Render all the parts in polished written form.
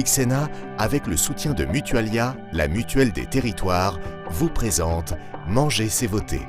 XNA, avec le soutien de Mutualia, la mutuelle des territoires, vous présente Manger c'est voter.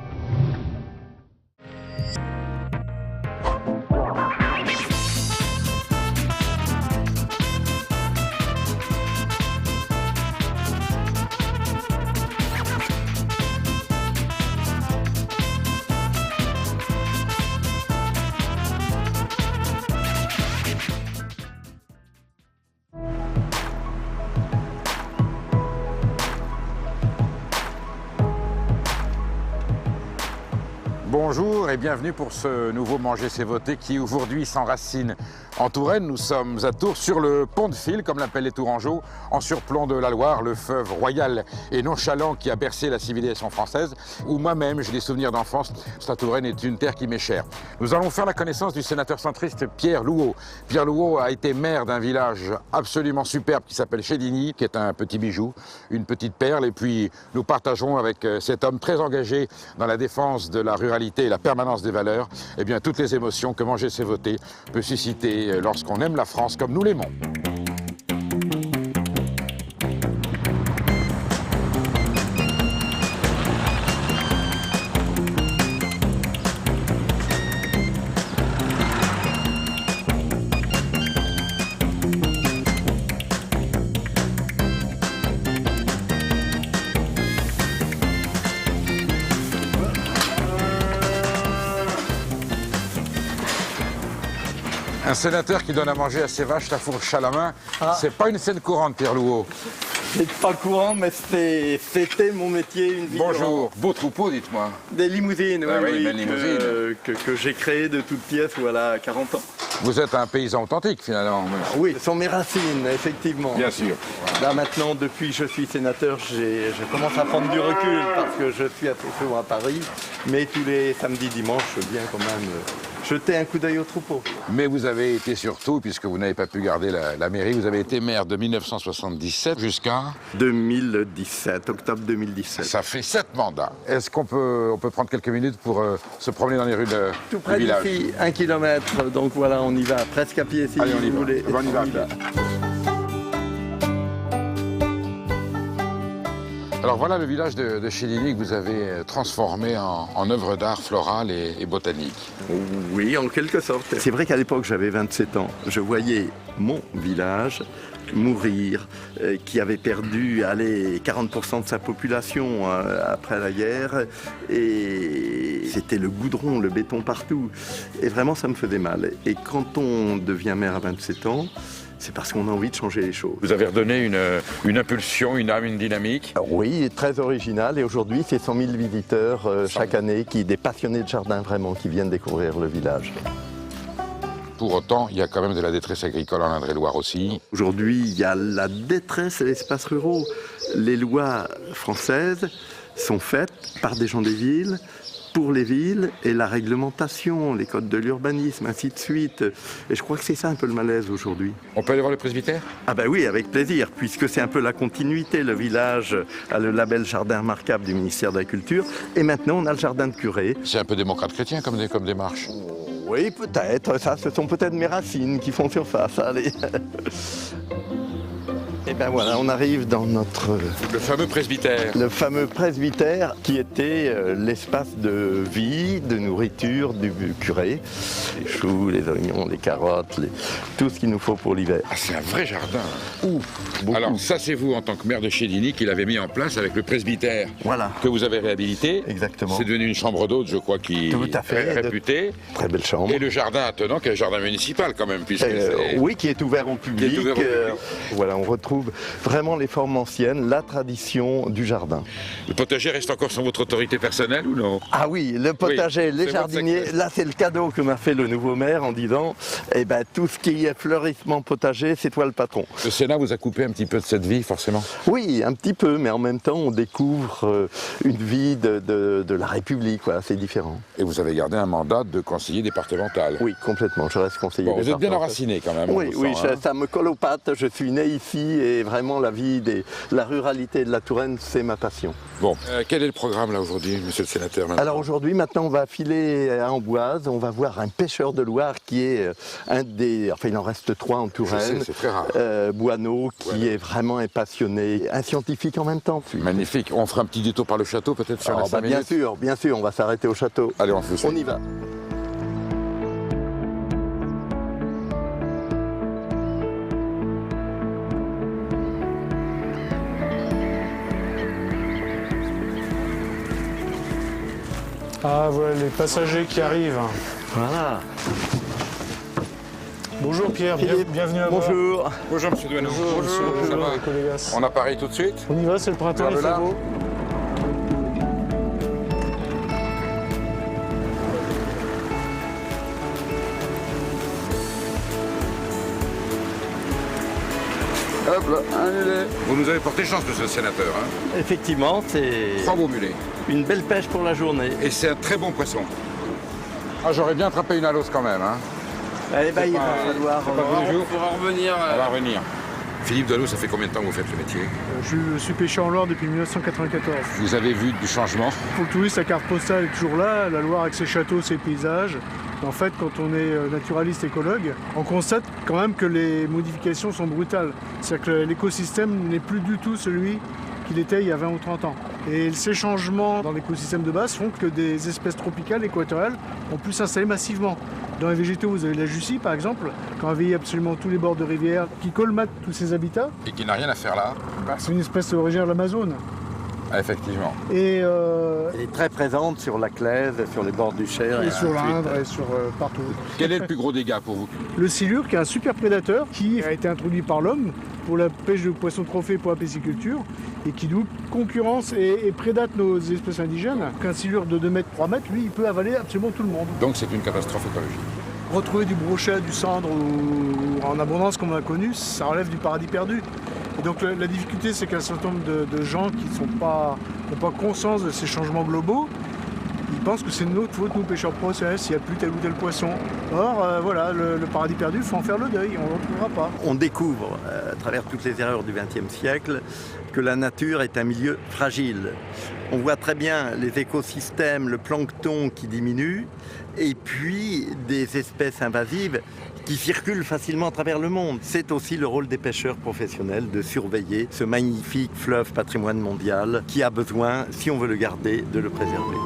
Bonjour et bienvenue pour ce nouveau Manger c'est voter qui aujourd'hui s'enracine en Touraine. Nous sommes à Tours sur le pont de Fil, comme l'appellent les Tourangeaux, en surplomb de la Loire, le fleuve royal et nonchalant qui a bercé la civilisation française, où moi-même j'ai des souvenirs d'enfance. La Touraine est une terre qui m'est chère. Nous allons faire la connaissance du sénateur centriste Pierre Louhaud. Pierre Louhaud a été maire d'un village absolument superbe qui s'appelle Chédigny, qui est un petit bijou, une petite perle, et puis nous partagerons avec cet homme très engagé dans la défense de la ruralité et la permanence des valeurs, eh bien, toutes les émotions que Manger c'est voter peut susciter lorsqu'on aime la France comme nous l'aimons. Un sénateur qui donne à manger à ses vaches la fourche à la main, c'est pas une scène courante, Pierre Louhaud. C'est pas courant, mais c'était mon métier, une vie. Bonjour, beau troupeau, dites-moi. Des limousines, oui, limousine. Que j'ai créées de toutes pièces, voilà, à 40 ans. Vous êtes un paysan authentique, finalement. Oui, ce sont mes racines, effectivement. Bien sûr. Là, maintenant, depuis que je suis sénateur, je commence à prendre du recul parce que je suis assez souvent à Paris. Mais tous les samedis, dimanches, je viens quand même jeter un coup d'œil au troupeau. Mais vous avez été surtout, puisque vous n'avez pas pu garder la mairie, vous avez été maire de 1977 jusqu'à 2017, octobre 2017. Ça fait 7 mandats. Est-ce qu'on peut prendre quelques minutes pour se promener dans les rues Tout du près village? d'ici, 1 kilomètre, donc voilà, on y va presque à pied si Allez, on y vous va. voulez. On y va. Alors voilà le village de Chédigny que vous avez transformé en œuvre d'art florale et botanique. Oui, en quelque sorte. C'est vrai qu'à l'époque, j'avais 27 ans. Je voyais mon village mourir, qui avait perdu 40% de sa population après la guerre. Et c'était le goudron, le béton partout. Et vraiment, ça me faisait mal. Et quand on devient maire à 27 ans, c'est parce qu'on a envie de changer les choses. Vous avez redonné une impulsion, une âme, une dynamique. Oui, très original. Et aujourd'hui, c'est 100 000 visiteurs chaque année, des passionnés de jardin vraiment, qui viennent découvrir le village. Pour autant, il y a quand même de la détresse agricole en Indre-et-Loire aussi. Aujourd'hui, il y a la détresse et l'espace ruraux. Les lois françaises sont faites par des gens des villes, pour les villes, et la réglementation, les codes de l'urbanisme, ainsi de suite. Et je crois que c'est ça un peu le malaise aujourd'hui. On peut aller voir le presbytère? Ah ben oui, avec plaisir, puisque c'est un peu la continuité. Le village a le label Jardin remarquable du ministère de la Culture, et maintenant on a le jardin de curé. C'est un peu démocrate chrétien comme démarche. Oui, peut-être. Ça, ce sont peut-être mes racines qui font surface. Allez. Et bien voilà, on arrive dans Le fameux presbytère. Le fameux presbytère qui était l'espace de vie, de nourriture du curé. Les choux, les oignons, les carottes, tout ce qu'il nous faut pour l'hiver. Ah, c'est un vrai jardin. Beaucoup. Alors ça, c'est vous, en tant que maire de Chédigny, qui l'avez mis en place avec le presbytère. Voilà. Que vous avez réhabilité. Exactement. C'est devenu une chambre d'hôte, je crois, qui Tout à fait. est réputée. Très belle chambre. Et le jardin attenant, qui est le jardin municipal quand même, puisque c'est... Oui, qui est ouvert au public. Voilà, on retrouve vraiment les formes anciennes, la tradition du jardin. Le potager reste encore sur votre autorité personnelle ou non? Ah oui, le potager, oui, les jardiniers, là c'est le cadeau que m'a fait le nouveau maire en disant eh ben, tout ce qui est fleurissement potager, c'est toi le patron. Le Sénat vous a coupé un petit peu de cette vie, forcément? Oui, un petit peu, mais en même temps on découvre une vie de la République, voilà, c'est différent. Et vous avez gardé un mandat de conseiller départemental? Oui, complètement, je reste conseiller départemental. Vous êtes bien enraciné quand même. Oui, ça me colle aux pattes, je suis né ici et vraiment la ruralité de la Touraine, c'est ma passion. Bon, quel est le programme là aujourd'hui, monsieur le sénateur? Alors aujourd'hui, maintenant, on va filer à Amboise, on va voir un pêcheur de Loire qui est enfin il en reste 3 en Touraine. Je sais, c'est très rare. Boineau, qui est vraiment un passionné, un scientifique en même temps. Magnifique. On fera un petit détour par le château peut-être sur les 5 minutes. Bien sûr, on va s'arrêter au château. Allez, on fait ça. On y va. Ah voilà les passagers qui arrivent. Voilà. Bonjour Pierre, bienvenue à bord. Bonjour. Bonjour monsieur Douaneau. Bonjour, Ça va? Colégas. On appareille tout de suite? On y va, c'est le printemps, il fait beau. Hop là, allez. Vous nous avez porté chance, monsieur le sénateur. Hein. Effectivement, c'est 3 beaux mulets. une belle pêche pour la journée. Et c'est un très bon poisson. Ah, j'aurais bien attrapé une alose quand même. Hein. Eh ben, il va falloir... On pourra revenir. On va revenir. Philippe Douaneau, ça fait combien de temps que vous faites ce métier? Je suis pêcheur en Loire depuis 1994. Vous avez vu du changement? Pour le touriste, la carte postale est toujours là, la Loire avec ses châteaux, ses paysages. En fait, quand on est naturaliste écologue, on constate quand même que les modifications sont brutales. C'est-à-dire que l'écosystème n'est plus du tout celui qu'il était il y a 20 ou 30 ans. Et ces changements dans l'écosystème de base font que des espèces tropicales équatoriales ont pu s'installer massivement. Dans les végétaux, vous avez la Jussie par exemple, qui a envahi absolument tous les bords de rivières, qui colmate tous ces habitats. Et qui n'a rien à faire là? C'est une espèce originaire de l'Amazone. Ah, effectivement. Et Elle est très présente sur la Claise, sur les bords du Cher. et sur l'Indre et sur partout. Quel est le plus gros dégât pour vous? Le silure, qui est un super prédateur, qui a été introduit par l'homme pour la pêche de poissons trophées pour la pisciculture, et qui nous concurrence et prédate nos espèces indigènes. Qu'un silure de 2 mètres, 3 mètres, lui, il peut avaler absolument tout le monde. Donc c'est une catastrophe écologique. Retrouver du brochet, du cendre ou en abondance comme on a connu, ça relève du paradis perdu. Et donc la difficulté, c'est qu'un certain nombre de gens qui n'ont pas conscience de ces changements globaux, ils pensent que c'est notre faute, nous pêcheurs professionnels, s'il n'y a plus tel ou tel poisson. Or, voilà, le paradis perdu, il faut en faire le deuil, on ne le retrouvera pas. On découvre, à travers toutes les erreurs du XXe siècle, que la nature est un milieu fragile. On voit très bien les écosystèmes, le plancton qui diminue, et puis des espèces invasives qui circulent facilement à travers le monde. C'est aussi le rôle des pêcheurs professionnels de surveiller ce magnifique fleuve patrimoine mondial qui a besoin, si on veut le garder, de le préserver.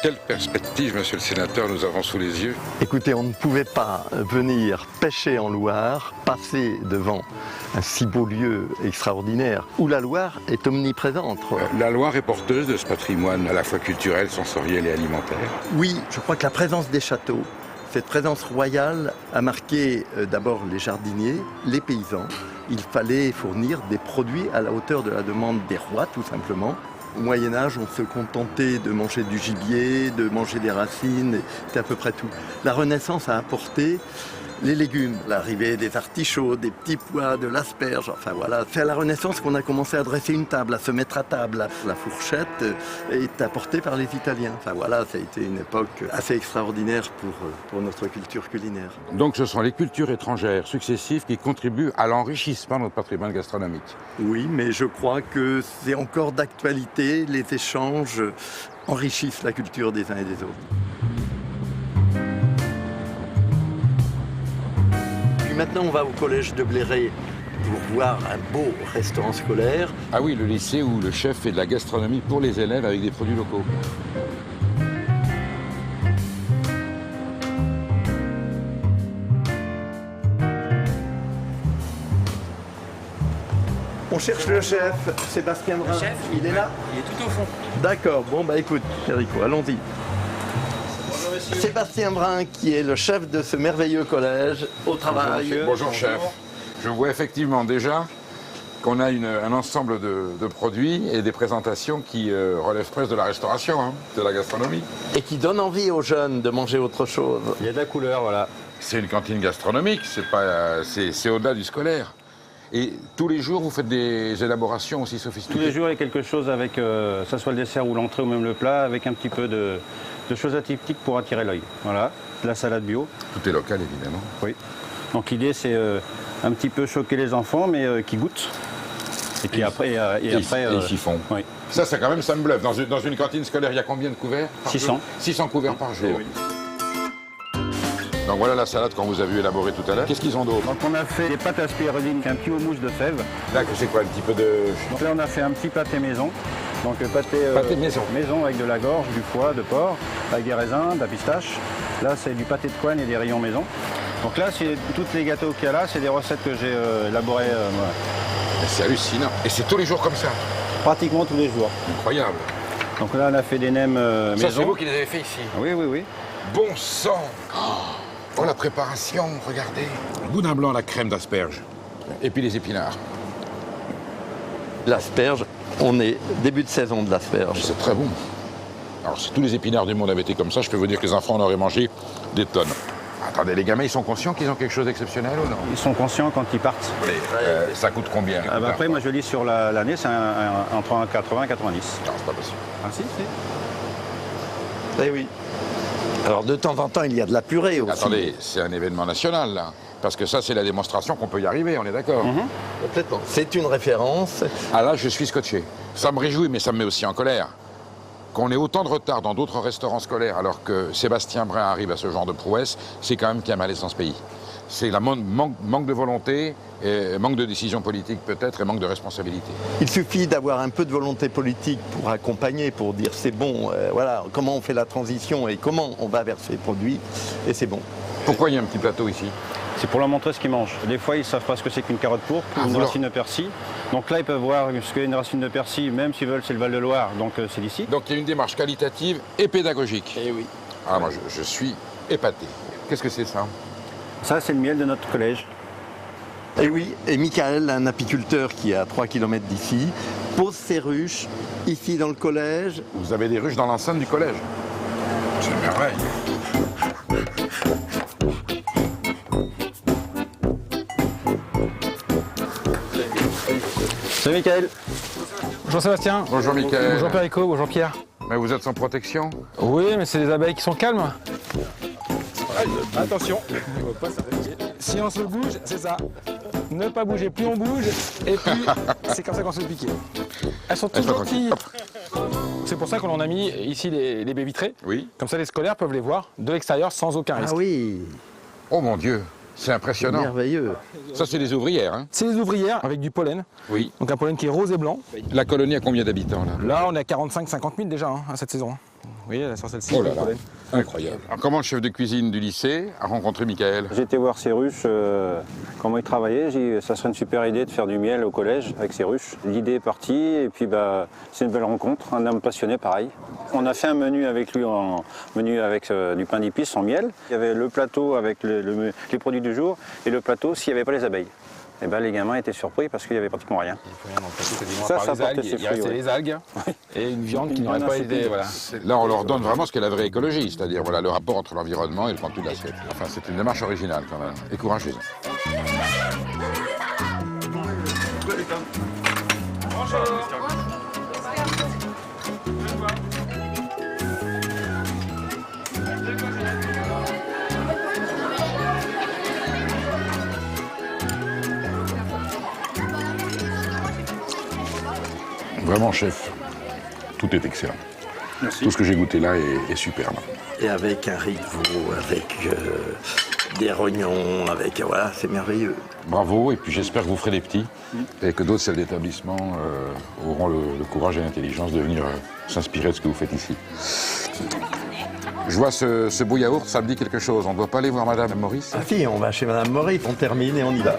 Quelle perspective, monsieur le sénateur, nous avons sous les yeux? Écoutez, on ne pouvait pas venir pêcher en Loire, passer devant un si beau lieu extraordinaire où la Loire est omniprésente. La Loire est porteuse de ce patrimoine à la fois culturel, sensoriel et alimentaire. Oui, je crois que la présence des châteaux, cette présence royale a marqué d'abord les jardiniers, les paysans. Il fallait fournir des produits à la hauteur de la demande des rois, tout simplement. Au Moyen-Âge, on se contentait de manger du gibier, de manger des racines, c'était à peu près tout. La Renaissance a apporté les légumes, l'arrivée des artichauts, des petits pois, de l'asperge, enfin voilà. C'est à la Renaissance qu'on a commencé à dresser une table, à se mettre à table. La fourchette est apportée par les Italiens. Enfin voilà, ça a été une époque assez extraordinaire pour notre culture culinaire. Donc ce sont les cultures étrangères successives qui contribuent à l'enrichissement de notre patrimoine gastronomique. Oui, mais je crois que c'est encore d'actualité, les échanges enrichissent la culture des uns et des autres. Maintenant, on va au collège de Bléré pour voir un beau restaurant scolaire. Ah oui, le lycée où le chef fait de la gastronomie pour les élèves avec des produits locaux. On cherche le chef, Sébastien Brun. Le chef, il est là? Il est tout au fond. D'accord, bon bah écoute, Enrico, allons-y. Bonjour monsieur. Sébastien Brun, qui est le chef de ce merveilleux collège, au travail. Bonjour chef. Je vois effectivement déjà qu'on a un ensemble de produits et des présentations qui relèvent presque de la restauration, hein, de la gastronomie. Et qui donne envie aux jeunes de manger autre chose. Il y a de la couleur, voilà. C'est une cantine gastronomique, c'est au-delà du scolaire. Et tous les jours, vous faites des élaborations aussi sophistiquées? Tous les jours, il y a quelque chose avec, que ce soit le dessert ou l'entrée ou même le plat, avec un petit peu de choses atypiques pour attirer l'œil. Voilà, de la salade bio. Tout est local, évidemment. Oui. Donc l'idée, c'est un petit peu choquer les enfants, mais qui goûtent. Et qui après... Ils s'y font. Oui. Ça quand même, ça me bluffe. Dans une cantine scolaire, il y a combien de couverts par 600. jour? 600 couverts par jour. Oui. Donc voilà la salade qu'on vous a vu élaborer tout à l'heure. Qu'est-ce qu'ils ont d'autre? Donc on a fait des pâtes à spirulina, un petit houmous de fèves. Là, c'est quoi, un petit peu de... Donc là, on a fait un petit pâté maison. Donc pâté maison. Maison avec de la gorge, du foie, de porc, avec des raisins, de la pistache. Là, c'est du pâté de coigne et des rayons maison. Donc là, tous les gâteaux qu'il y a là, c'est des recettes que j'ai élaborées moi. C'est hallucinant. Et c'est tous les jours comme ça? Pratiquement tous les jours. Incroyable. Donc là, on a fait des nems maison. Ça, c'est vous qui les avez fait ici? Oui, oui, oui. Bon sang! Oh, la préparation, regardez. Boudin blanc, la crème d'asperges. Et puis les épinards. L'asperge, on est début de saison de l'asperge. C'est très bon. Alors, si tous les épinards du monde avaient été comme ça, je peux vous dire que les enfants en auraient mangé des tonnes. Attendez, les gamins, ils sont conscients qu'ils ont quelque chose d'exceptionnel ou non? Ils sont conscients quand ils partent. Mais, ça coûte combien? Après, moi, je lis sur l'année, c'est entre 80 et 90. Non, c'est pas possible. Ah si, si. Eh oui. Alors de temps en temps, il y a de la purée aussi. Attendez, c'est un événement national, là. Parce que ça, c'est la démonstration qu'on peut y arriver, on est d'accord? Complètement. C'est une référence. Ah là, je suis scotché. Ça me réjouit, mais ça me met aussi en colère. Qu'on ait autant de retard dans d'autres restaurants scolaires alors que Sébastien Brun arrive à ce genre de prouesse, c'est quand même qu'il y a un malaise dans ce pays. C'est la manque de volonté, et manque de décision politique peut-être, et manque de responsabilité. Il suffit d'avoir un peu de volonté politique pour accompagner, pour dire c'est bon, voilà, comment on fait la transition et comment on va vers ces produits, et c'est bon. Pourquoi il y a un petit plateau ici? C'est pour leur montrer ce qu'ils mangent. Des fois, ils ne savent pas ce que c'est qu'une carotte pourpre ou une racine de persil. Donc là, ils peuvent voir ce qu'est une racine de persil, même s'ils veulent, c'est le Val-de-Loire, donc c'est d'ici. Donc il y a une démarche qualitative et pédagogique. Eh oui. Ah, moi, je suis épaté. Qu'est-ce que c'est ça? Ça, c'est le miel de notre collège. Et oui, et Michael, un apiculteur qui est à 3 km d'ici, pose ses ruches ici dans le collège. Vous avez des ruches dans l'enceinte du collège? C'est une merveille. Salut Michael. Bonjour Sébastien. Bonjour Michael. Bonjour Perico, bonjour Pierre. Mais vous êtes sans protection? Oui, mais c'est des abeilles qui sont calmes. Attention, si on se bouge, c'est ça. Ne pas bouger, plus on bouge, et puis c'est comme ça qu'on se fait piquer. Elles sont toutes gentilles. C'est pour ça qu'on en a mis ici les baies vitrées. Oui. Comme ça les scolaires peuvent les voir de l'extérieur sans aucun risque. Ah oui, Oh mon Dieu, c'est impressionnant. merveilleux. Ça, c'est des ouvrières, hein? C'est les ouvrières avec du pollen. Oui. Donc un pollen qui est rose et blanc. La colonie a combien d'habitants, là? Là, on est à 45-50 000 déjà à cette saison. Vous voyez, sur celle-ci, Oh là le là, pollen. incroyable. Alors, comment le chef de cuisine du lycée a rencontré Michael? J'ai été voir ces ruches, comment ils travaillaient. J'ai dit ça serait une super idée de faire du miel au collège avec ces ruches. L'idée est partie et puis c'est une belle rencontre, un homme passionné pareil. On a fait un menu avec lui, du pain d'épices en miel. Il y avait le plateau avec les produits du jour et le plateau s'il n'y avait pas les abeilles. Et les gamins étaient surpris parce qu'il n'y avait pratiquement rien. Ça apportait ses fruits, les algues et une viande qui n'aurait pas été... Voilà. Là, on leur donne vraiment ce qu'est la vraie écologie, c'est-à-dire voilà, le rapport entre l'environnement et le contenu de l'assiette. Enfin, c'est une démarche originale quand même, et courageuse. Vraiment, chef, tout est excellent. Merci. Tout ce que j'ai goûté là est superbe. Et avec un riz de veau, avec des rognons, avec voilà, c'est merveilleux. Bravo, et puis j'espère que vous ferez des petits et que d'autres salles d'établissement auront le courage et l'intelligence de venir s'inspirer de ce que vous faites ici. Je vois ce beau yaourt, ça me dit quelque chose. On ne doit pas aller voir Madame Maurice? Ah si, on va chez Madame Maurice, on termine et on y va.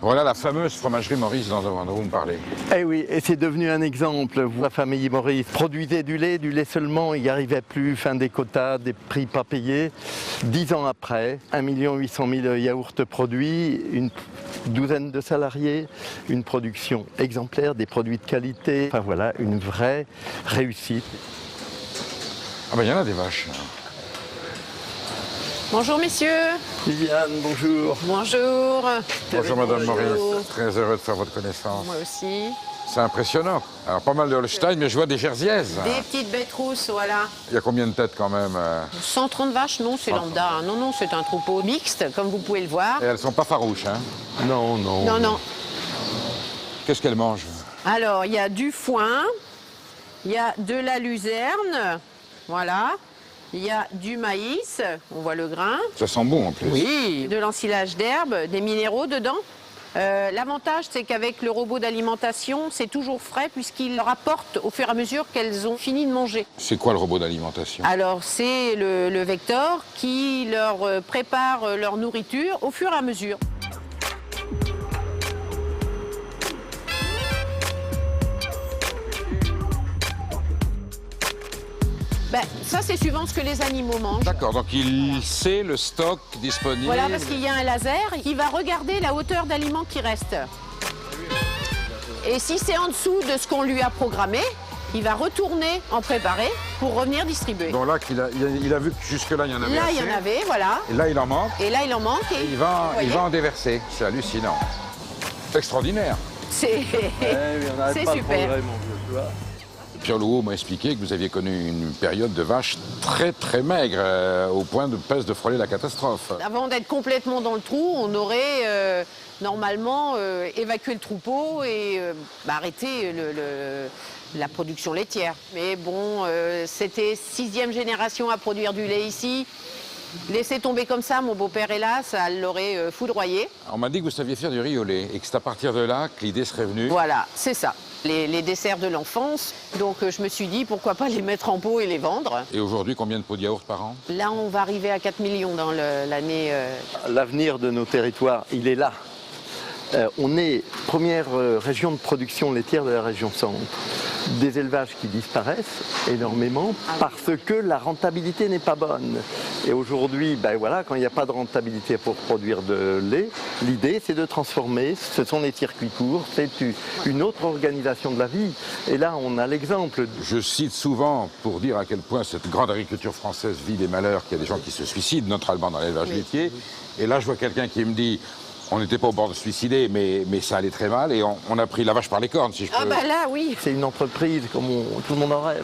Voilà la fameuse fromagerie Maurice dont vous me parlez. Eh oui, et c'est devenu un exemple. La famille Maurice produisait du lait seulement, il n'y arrivait plus, fin des quotas, des prix pas payés. 10 ans après, 1 800 000 yaourts produits, douzaine de salariés, une production exemplaire, des produits de qualité. Enfin voilà, une vraie réussite. Ah ben il y en a des vaches. Bonjour messieurs. Viviane, bonjour. Bonjour. Bonjour Madame Maurice, très heureux de faire votre connaissance. Moi aussi. C'est impressionnant. Alors pas mal de Holstein, mais je vois des Jerseyaises. Des petites bêtes rousses, voilà. Il y a combien de têtes quand même 130 vaches, non, c'est lambda. Non, non, c'est un troupeau mixte, comme vous pouvez le voir. Et elles sont pas farouches, hein? Non, non. Non, non. Qu'est-ce qu'elles mangent? Alors, il y a du foin, il y a de la luzerne, voilà. Il y a du maïs, on voit le grain. Ça sent bon en plus. Oui. De l'ensilage d'herbe, des minéraux dedans. L'avantage, c'est qu'avec le robot d'alimentation, c'est toujours frais puisqu'il leur apporte au fur et à mesure qu'elles ont fini de manger. C'est quoi le robot d'alimentation? Alors, c'est le vecteur qui leur prépare leur nourriture au fur et à mesure. Ben, ça, c'est suivant ce que les animaux mangent. D'accord, donc il sait le stock disponible. Voilà, parce qu'il y a un laser qui va regarder la hauteur d'aliments qui reste. Et si c'est en dessous de ce qu'on lui a programmé, il va retourner en préparer pour revenir distribuer. Donc là, il a vu que jusque-là, il y en avait Là, assez. il y en avait, voilà. Et là, il en manque. Et là, il en manque. Et Il va vous voyez, en déverser. C'est hallucinant. C'est extraordinaire. c'est super. Pierre Louhault m'a expliqué que vous aviez connu une période de vaches très très maigre, au point de presque de frôler la catastrophe. Avant d'être complètement dans le trou, on aurait normalement évacué le troupeau et arrêté la production laitière. Mais bon, c'était 6e génération à produire du lait ici. Laisser tomber comme ça, mon beau-père est là, ça l'aurait foudroyé. On m'a dit que vous saviez faire du riz au lait et que c'est à partir de là que l'idée serait venue. Voilà, c'est ça. Les desserts de l'enfance. Donc je me suis dit, pourquoi pas les mettre en pot et les vendre. Et aujourd'hui, combien de pots de yaourt par an? Là, on va arriver à 4 millions dans l'année. L'avenir de nos territoires, il est là. On est première région de production laitière de la région centre. Des élevages qui disparaissent énormément parce que la rentabilité n'est pas bonne. Et aujourd'hui, ben voilà, quand il n'y a pas de rentabilité pour produire de lait, l'idée c'est de transformer, ce sont les circuits courts, c'est une autre organisation de la vie. Et là, on a l'exemple. Je cite souvent pour dire à quel point cette grande agriculture française vit des malheurs, qu'il y a des gens qui se suicident, notamment dans l'élevage laitier. Et là, je vois quelqu'un qui me dit... On n'était pas au bord de se suicider, mais ça allait très mal et on a pris la vache par les cornes, si je peux. Ah bah là, oui. C'est une entreprise comme tout le monde en rêve.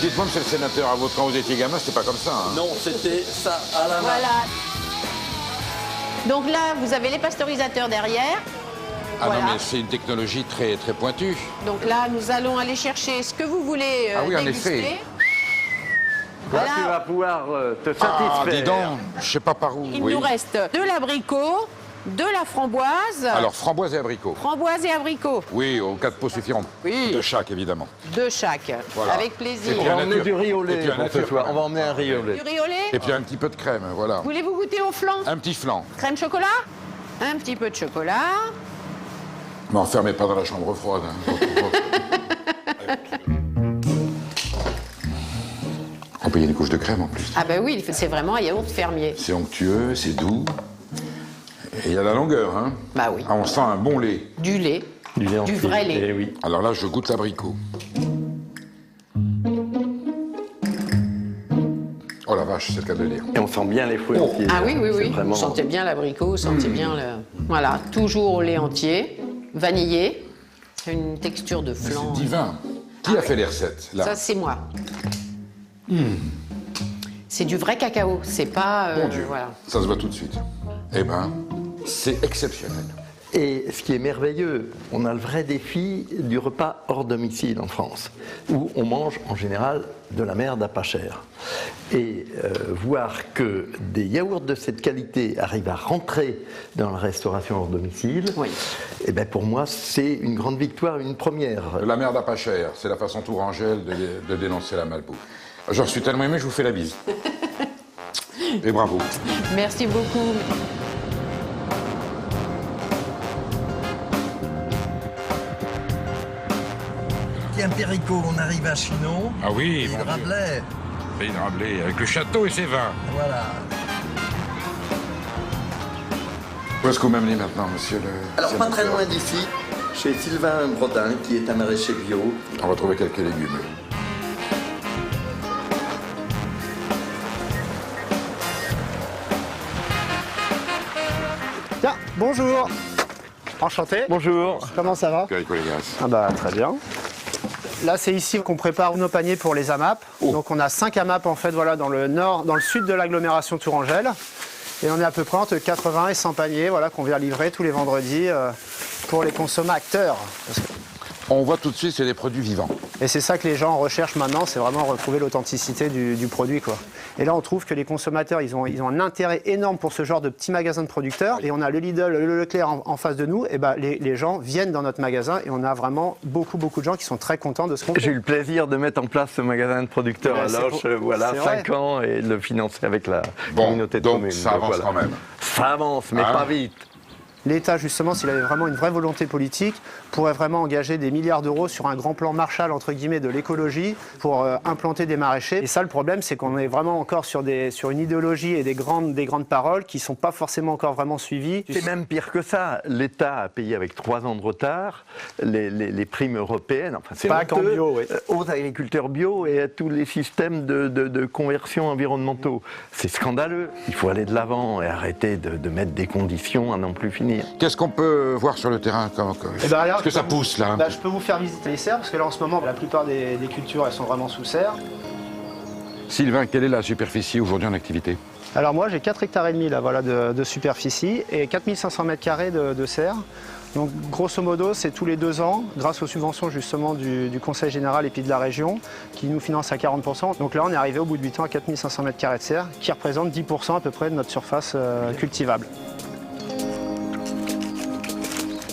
Dites-moi, monsieur le sénateur, à votre quand vous étiez gamin, c'était pas comme ça. Hein? Non, c'était ça à la main. Voilà. Donc là, vous avez les pasteurisateurs derrière. Ah Voilà. non, mais c'est une technologie très, très pointue. Donc là, nous allons aller chercher ce que vous voulez Ah oui, en déguster. effet. Là, Voilà. tu vas pouvoir te Ah, satisfaire. dis donc, je sais pas par où. Il oui. nous reste de l'abricot, de la framboise. Alors, framboise et abricot. Framboise et abricot, Oui, aux 4 pots suffiront. Oui. De chaque, évidemment. de chaque. Voilà. Avec plaisir. Et On puis va un emmener nature. du riz au Et lait puis un pour ce nature, soir. quand On va emmener un riz au lait. Du riz au lait. Et puis un petit peu de crème, voilà. Voulez-vous goûter au flan? Un petit flan. Crème chocolat? Un petit peu de chocolat. Mais enfermez pas dans la chambre froide. Hein. On peut y une couche de crème en plus. Ah ben oui, c'est vraiment un yaourt fermier. C'est onctueux, c'est doux. Et il y a la longueur, hein. Bah oui. Ah, on sent un bon lait. Du lait. lait entier. vrai lait. Eh oui. Alors là, je goûte l'abricot. Oh la vache, c'est le cas de le dire. Et on sent bien les fruits entiers. Ah oui, oui, C'est oui. vraiment- Vous sentez bien l'abricot, vous sentez bien le... Voilà, toujours au lait entier, vanillé, une texture de flan. C'est divin. Qui a fait les recettes, là? Ça, c'est moi. C'est du vrai cacao, c'est pas... Mon Dieu, Voilà. ça se voit tout de suite. Eh ben, c'est exceptionnel. Et ce qui est merveilleux, on a le vrai défi du repas hors domicile en France, où on mange en général de la merde à pas cher. Et voir que des yaourts de cette qualité arrivent à rentrer dans la restauration hors domicile, Oui. et ben pour moi c'est une grande victoire, une première. La merde à pas cher, c'est la façon tourangelle de dénoncer la malbouffe. J'en suis tellement aimé, je vous fais la bise. Et bravo. Merci beaucoup. Tiens, Péricot, on arrive à Chinon. Ah oui, Pays de Rabelais. Pays de Rabelais, avec le château et ses vins. Voilà. Où est-ce que vous m'amenez maintenant, monsieur le... Alors, pas très loin d'ici, chez Sylvain Brodin, qui est un maraîcher bio. On va trouver quelques légumes. Tiens, bonjour. Enchanté. Bonjour. Comment ça va? Péricot Légas. Ah bah très bien. Là, c'est ici qu'on prépare nos paniers pour les AMAP. Oh. Donc on a 5 AMAP en fait, voilà, dans le nord, dans le sud de l'agglomération Tourangelle. Et on est à peu près entre 80 et 100 paniers, voilà, qu'on vient livrer tous les vendredis pour les consommateurs. On voit tout de suite, c'est des produits vivants. Et c'est ça que les gens recherchent maintenant, c'est vraiment retrouver l'authenticité du produit, quoi. Et là, on trouve que les consommateurs, ils ont un intérêt énorme pour ce genre de petits magasins de producteurs. Et on a le Lidl, le Leclerc en face de nous. Et ben, les gens viennent dans notre magasin et on a vraiment beaucoup de gens qui sont très contents de ce qu'on fait. J'ai eu le plaisir de mettre en place ce magasin de producteurs à Loches, voilà, 5 ans, et de le financer avec la communauté de communes. Donc ça avance quand même. Ça avance, mais pas vite. L'État, justement, s'il avait vraiment une vraie volonté politique, pourrait vraiment engager des milliards d'euros sur un grand plan Marshall, entre guillemets, de l'écologie pour implanter des maraîchers. Et ça, le problème, c'est qu'on est vraiment encore sur une idéologie et des grandes paroles qui ne sont pas forcément encore vraiment suivies. C'est même pire que ça. L'État a payé avec 3 ans de retard les primes européennes, enfin, c'est pas qu'en bio, oui. Aux agriculteurs bio et à tous les systèmes de conversion environnementaux. C'est scandaleux. Il faut aller de l'avant et arrêter de mettre des conditions à n'en plus finir. Qu'est-ce qu'on peut voir sur le terrain Est-ce que ça pousse là? Je peux vous faire visiter les serres, parce que là en ce moment, la plupart des cultures, elles sont vraiment sous serre. Sylvain, quelle est la superficie aujourd'hui en activité? Alors moi, j'ai 4,5 hectares là, voilà, de superficie et 4500 mètres carrés de serre. Donc grosso modo, c'est tous les 2 ans, grâce aux subventions justement du Conseil général et puis de la région, qui nous finance à 40%. Donc là, on est arrivé au bout de 8 ans à 4500 mètres carrés de serre, qui représente 10% à peu près de notre surface cultivable.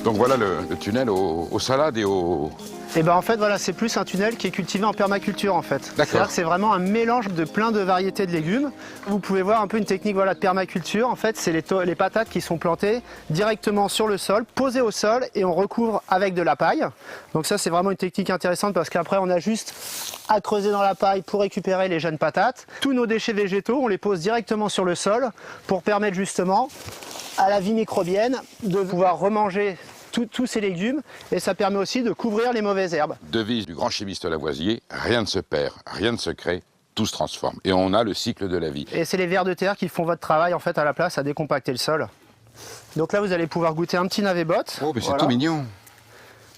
Donc voilà le tunnel aux salades et aux... Et ben en fait voilà, c'est plus un tunnel qui est cultivé en permaculture en fait. C'est-à-dire que c'est vraiment un mélange de plein de variétés de légumes. Vous pouvez voir un peu une technique voilà, de permaculture. En fait, c'est les patates qui sont plantées directement sur le sol, posées au sol et on recouvre avec de la paille. Donc ça c'est vraiment une technique intéressante parce qu'après on a juste à creuser dans la paille pour récupérer les jeunes patates. Tous nos déchets végétaux, on les pose directement sur le sol pour permettre justement à la vie microbienne de pouvoir remanger tous ces légumes et ça permet aussi de couvrir les mauvaises herbes. Devise du grand chimiste Lavoisier, rien ne se perd, rien ne se crée, tout se transforme. Et on a le cycle de la vie. Et c'est les vers de terre qui font votre travail en fait à la place à décompacter le sol. Donc là vous allez pouvoir goûter un petit navet botte. Oh mais c'est tout mignon.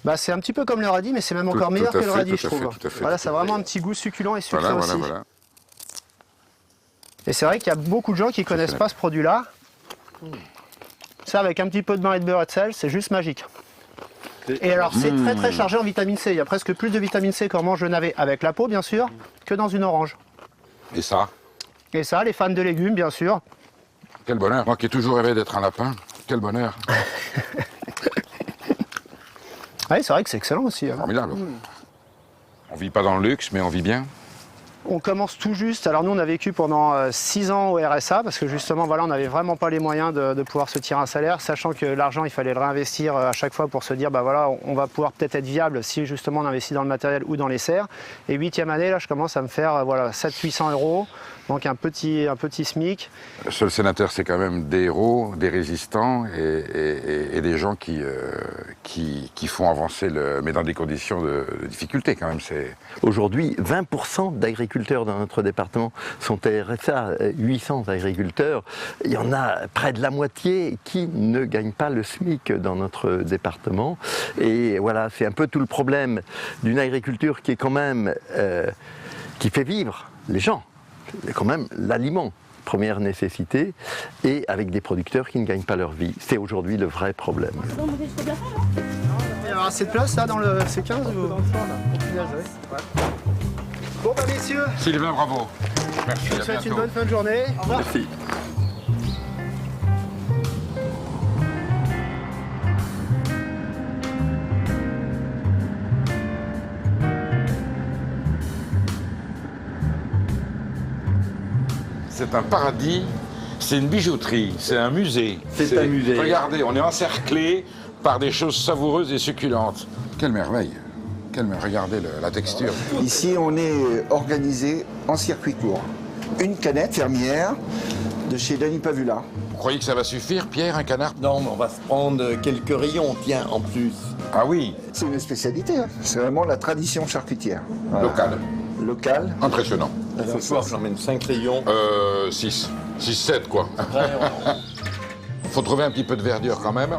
Bah, c'est un petit peu comme le radis mais c'est même encore meilleur que le radis je trouve. Voilà, ça a vraiment un petit goût succulent et sucré aussi. Voilà. Et c'est vrai qu'il y a beaucoup de gens qui ne connaissent pas ce produit-là. Ça, avec un petit peu de bain et de beurre et de sel, c'est juste magique. Et alors, c'est très chargé en vitamine C. Il y a presque plus de vitamine C quand on mange le navet, avec la peau bien sûr, que dans une orange. Et ça? Et ça, les fans de légumes, bien sûr. Quel bonheur. Moi qui ai toujours rêvé d'être un lapin, quel bonheur. Oui, c'est vrai que c'est excellent aussi. Formidable. On vit pas dans le luxe, mais on vit bien. On commence tout juste. Alors nous, on a vécu pendant 6 ans au RSA parce que justement, voilà, on n'avait vraiment pas les moyens de pouvoir se tirer un salaire, sachant que l'argent, il fallait le réinvestir à chaque fois pour se dire, bah voilà, on va pouvoir peut-être être viable si justement on investit dans le matériel ou dans les serres. Et 8e année, là, je commence à me faire voilà 700-800 euros. Donc un petit SMIC. Seul sénateur, c'est quand même des héros, des résistants et des gens qui font avancer mais dans des conditions de difficulté quand même. Aujourd'hui, 20% d'agriculteurs dans notre département sont RSA, 800 agriculteurs. Il y en a près de la moitié qui ne gagnent pas le SMIC dans notre département. Et voilà, c'est un peu tout le problème d'une agriculture qui est quand même, qui fait vivre les gens. C'est quand même l'aliment, première nécessité, et avec des producteurs qui ne gagnent pas leur vie. C'est aujourd'hui le vrai problème. Il y aura assez de place là dans le C15 ou dans le fond là? Bon bah messieurs. Sylvain, bravo. Merci. Je vous souhaite une bonne fin de journée. Au revoir. Merci. C'est un paradis, c'est une bijouterie, c'est un musée. C'est un musée. Regardez, on est encerclé par des choses savoureuses et succulentes. Quelle merveille! Regardez la texture. Ici, on est organisé en circuit court. Une canette fermière de chez Denis Pavula. Vous croyez que ça va suffire, Pierre, un canard? Non, mais on va se prendre quelques rayons, tiens, en plus. Ah oui. C'est une spécialité, hein. C'est vraiment la tradition charcutière. Voilà. Local. Impressionnant. Ce soir, j'emmène 5 rayons. 6, 7 quoi. Faut trouver un petit peu de verdure quand même.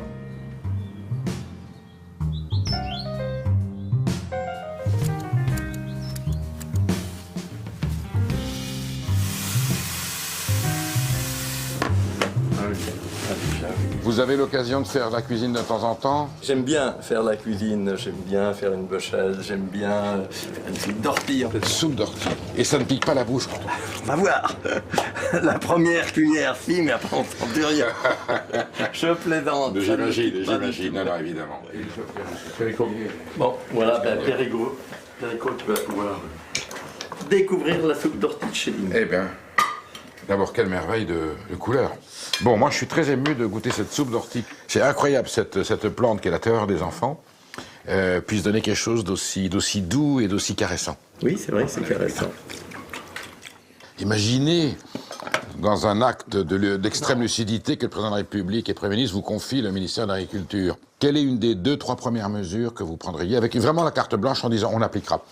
Vous avez l'occasion de faire la cuisine de temps en temps? J'aime bien faire la cuisine, j'aime bien faire une bochez, j'aime bien une soupe d'ortie. Soupe d'ortie. Et ça ne pique pas la bouche? On va voir. La première cuillère, si, mais après on sent plus rien. Je plaisante. J'imagine. Non, évidemment. Bon, voilà, Péricot, tu vas pouvoir découvrir la soupe d'ortie de chez Lynn. Eh bien, d'abord, quelle merveille de couleur. Bon, moi, je suis très ému de goûter cette soupe d'ortie. C'est incroyable, cette plante qui est la terreur des enfants, puisse donner quelque chose d'aussi doux et d'aussi caressant. Oui, c'est vrai, c'est caressant. Imaginez, dans un acte d'extrême lucidité, que le président de la République et le Premier ministre vous confie le ministère de l'Agriculture. Quelle est une des 2-3 premières mesures que vous prendriez, avec vraiment la carte blanche en disant on appliquera?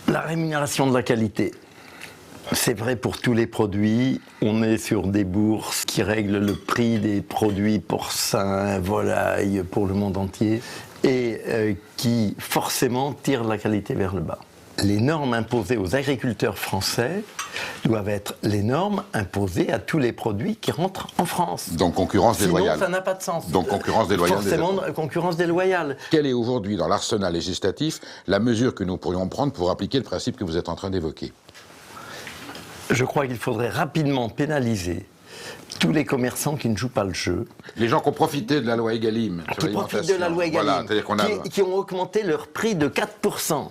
La rémunération de la qualité. C'est vrai pour tous les produits. On est sur des bourses qui règlent le prix des produits porcins, volailles, pour le monde entier, et qui forcément tirent la qualité vers le bas. Les normes imposées aux agriculteurs français doivent être les normes imposées à tous les produits qui rentrent en France. Donc concurrence déloyale. Sinon, ça n'a pas de sens. Donc concurrence déloyale. Forcément, concurrence déloyale. Quelle est aujourd'hui, dans l'arsenal législatif, la mesure que nous pourrions prendre pour appliquer le principe que vous êtes en train d'évoquer? Je crois qu'il faudrait rapidement pénaliser tous les commerçants qui ne jouent pas le jeu. Les gens qui ont profité de la loi Egalim. Qui profitent de la loi Egalim, voilà, qui ont augmenté leur prix de 4%.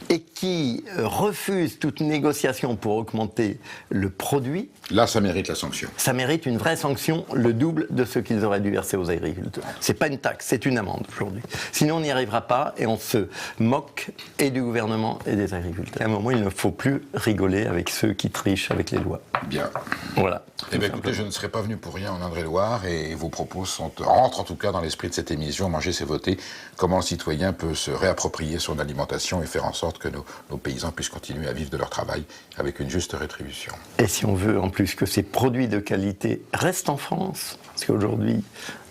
Et qui refusent toute négociation pour augmenter le produit. Là, ça mérite la sanction. Ça mérite une vraie sanction, le double de ce qu'ils auraient dû verser aux agriculteurs. C'est pas une taxe, c'est une amende aujourd'hui. Sinon, on n'y arrivera pas et on se moque et du gouvernement et des agriculteurs. À un moment, il ne faut plus rigoler avec ceux qui trichent avec les lois. Bien. Voilà. Eh bien, écoutez, je ne serais pas venu pour rien en Indre-et-Loire et vos propos rentrent en tout cas dans l'esprit de cette émission. Manger, c'est voter. Comment le citoyen peut se réapproprier son alimentation et faire en sorte que nos paysans puissent continuer à vivre de leur travail avec une juste rétribution. Et si on veut en plus que ces produits de qualité restent en France, parce qu'aujourd'hui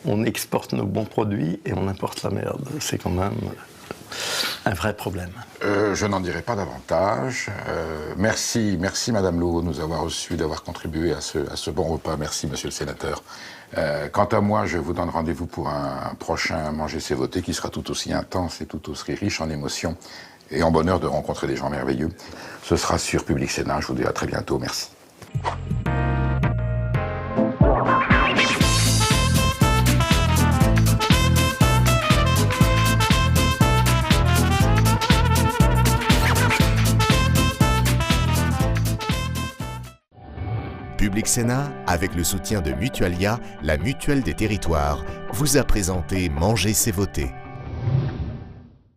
on exporte nos bons produits et on importe la merde, c'est quand même un vrai problème. Je n'en dirai pas davantage. Merci Madame Louot de nous avoir reçus, d'avoir contribué à ce bon repas. Merci Monsieur le Sénateur. Quant à moi, je vous donne rendez-vous pour un prochain Manger c'est voter qui sera tout aussi intense et tout aussi riche en émotions et en bonheur de rencontrer des gens merveilleux. Ce sera sur Public Sénat. Je vous dis à très bientôt. Merci. Public Sénat, avec le soutien de Mutualia, la mutuelle des territoires, vous a présenté Manger c'est voter.